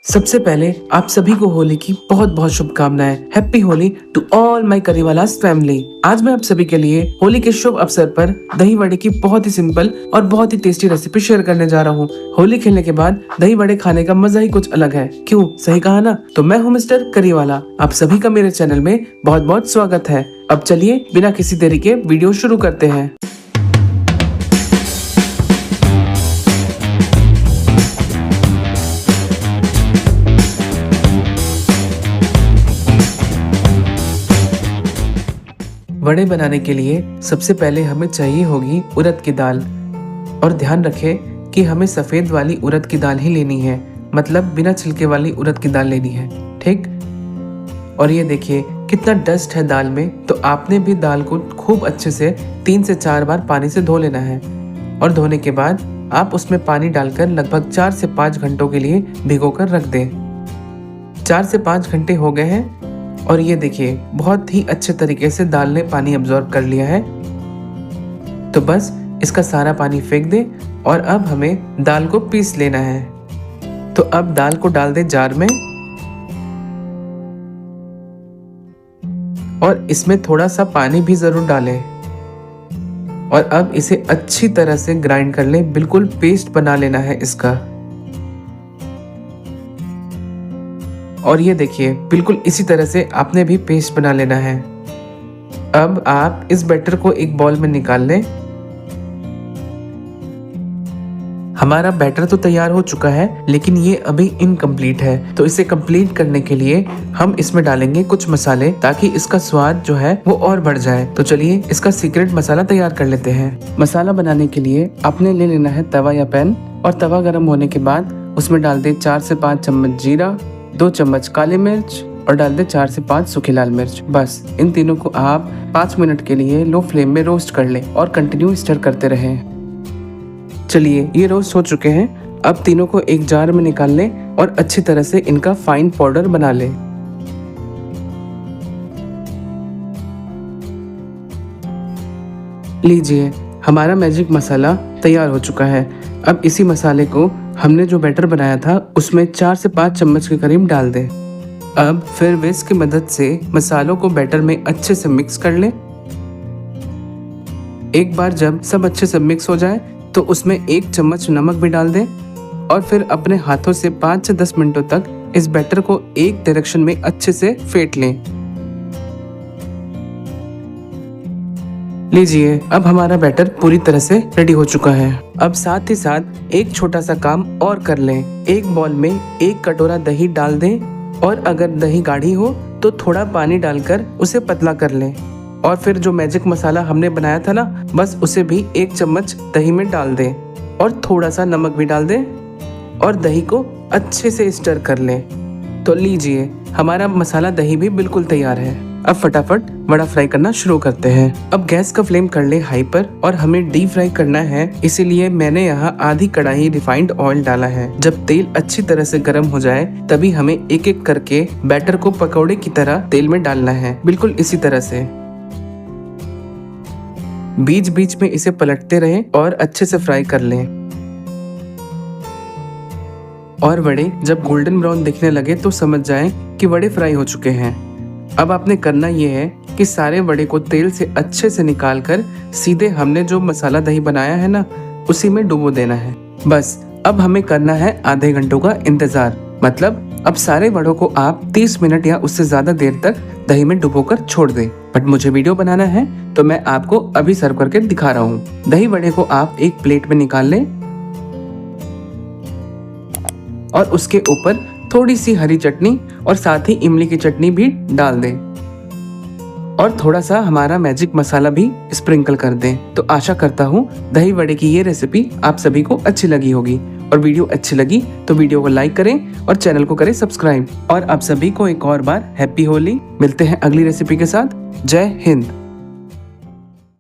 सबसे पहले आप सभी को होली की बहुत बहुत शुभकामनाएं। Happy Holi to all my करीवालास फैमिली। आज मैं आप सभी के लिए होली के शुभ अवसर पर दही वड़े की बहुत ही सिंपल और बहुत ही टेस्टी रेसिपी शेयर करने जा रहा हूँ। होली खेलने के बाद दही वड़े खाने का मजा ही कुछ अलग है, क्यों? सही कहा ना? तो मैं हूँ मिस्टर करीवाला। आप सभी का मेरे चैनल में बहुत बहुत स्वागत है। अब चलिए बिना किसी देरी के वीडियो शुरू करते हैं। वड़े बनाने के लिए सबसे पहले हमें चाहिए होगी उड़द की दाल। और ध्यान रखें कि हमें सफेद वाली उड़द की दाल ही लेनी है, मतलब बिना छिलके वाली उड़द की दाल लेनी है, ठीक? और ये देखिए कितना डस्ट है दाल में, तो आपने भी दाल को खूब अच्छे से 3 से 4 बार पानी से धो लेना है। और धोने के बाद आप उसमें पानी डालकर लगभग 4 से 5 घंटों के लिए भिगोकर रख दें। 4 से 5 घंटे हो गए हैं और ये देखिए बहुत ही अच्छे तरीके से दाल ने पानी अब्जॉर्ब कर लिया है। तो बस इसका सारा पानी फेंक दे और अब हमें दाल को पीस लेना है। तो अब दाल को डाल दे जार में और इसमें थोड़ा सा पानी भी जरूर डालें और अब इसे अच्छी तरह से ग्राइंड कर लें। बिल्कुल पेस्ट बना लेना है इसका। और ये देखिए बिल्कुल इसी तरह से आपने भी पेस्ट बना लेना है। अब आप इस बैटर को एक बाउल में निकाल लें। हमारा बैटर तो तैयार हो चुका है, लेकिन ये अभी इनकम्प्लीट है। तो इसे कंप्लीट करने के लिए हम इसमें डालेंगे कुछ मसाले, ताकि इसका स्वाद जो है वो और बढ़ जाए। तो चलिए इसका सीक्रेट मसाला तैयार कर लेते हैं। मसाला बनाने के लिए आपने ले लेना है तवा या पैन, और तवा गर्म होने के बाद उसमें डाल दे 4 से 5 चम्मच जीरा, 2 चम्मच काली मिर्च और डाल दे 4 से 5 सूखी लाल मिर्च। बस इन तीनों को आप 5 मिनट के लिए लो फ्लेम में रोस्ट कर लें और कंटिन्यू स्टर करते रहें। चलिए ये रोस्ट हो चुके हैं। अब तीनों को एक जार में निकाल लें और अच्छी तरह से इनका फाइन पाउडर बना लें। लीजिए हमारा मैजिक मसाला तैयार हो चुका है। अब इसी मसाले को हमने जो बैटर बनाया था उसमें 4 से 5 चम्मच के करीब डाल दें। अब फिर विस्क की मदद से मसालों को बैटर में अच्छे से मिक्स कर लें। एक बार जब सब अच्छे से मिक्स हो जाए तो उसमें 1 चम्मच नमक भी डाल दें और फिर अपने हाथों से 5 से 10 मिनटों तक इस बैटर को एक डायरेक्शन में अच्छे से फेंट लें। लीजिए अब हमारा बैटर पूरी तरह से रेडी हो चुका है। अब साथ ही साथ एक छोटा सा काम और कर लें। एक बाउल में 1 कटोरा दही डाल दें और अगर दही गाढ़ी हो तो थोड़ा पानी डालकर उसे पतला कर लें। और फिर जो मैजिक मसाला हमने बनाया था ना, बस उसे भी 1 चम्मच दही में डाल दें और थोड़ा सा नमक भी डाल दें और दही को अच्छे से स्टर कर लें। तो लीजिए हमारा मसाला दही भी बिल्कुल तैयार है। अब फटाफट वड़ा फ्राई करना शुरू करते हैं। अब गैस का फ्लेम कर ले हाई पर और हमें डीप फ्राई करना है, इसीलिए मैंने यहाँ आधी कढ़ाई रिफाइंड ऑयल डाला है। जब तेल अच्छी तरह से गर्म हो जाए तभी हमें एक एक करके बैटर को पकौड़े की तरह तेल में डालना है, बिल्कुल इसी तरह से। बीच बीच में इसे पलटते रहें और अच्छे से फ्राई कर लें। और वड़े जब गोल्डन ब्राउन दिखने लगे तो समझ जाएं कि वड़े फ्राई हो चुके हैं। अब आपने करना ये है कि सारे वड़े को तेल से अच्छे से निकालकर सीधे हमने जो मसाला दही बनाया है ना, उसी में डुबो देना है। बस अब हमें करना है आधे घंटों का इंतजार। मतलब अब सारे वड़ों को आप 30 मिनट या उससे ज्यादा देर तक दही में डुबोकर छोड़ दें। बट मुझे वीडियो बनाना है तो मैं आपको अभी सर्व करके दिखा रहा हूँ। दही वड़े को आप एक प्लेट में निकाल लें और उसके ऊपर थोड़ी सी हरी चटनी और साथ ही इमली की चटनी भी डाल दें और थोड़ा सा हमारा मैजिक मसाला भी स्प्रिंकल कर दें। तो आशा करता हूँ दही वड़े की ये रेसिपी आप सभी को अच्छी लगी होगी। और वीडियो अच्छी लगी तो वीडियो को लाइक करें और चैनल को करें सब्सक्राइब। और आप सभी को एक और बार हैप्पी होली। मिलते हैं अगली रेसिपी के साथ। जय हिंद।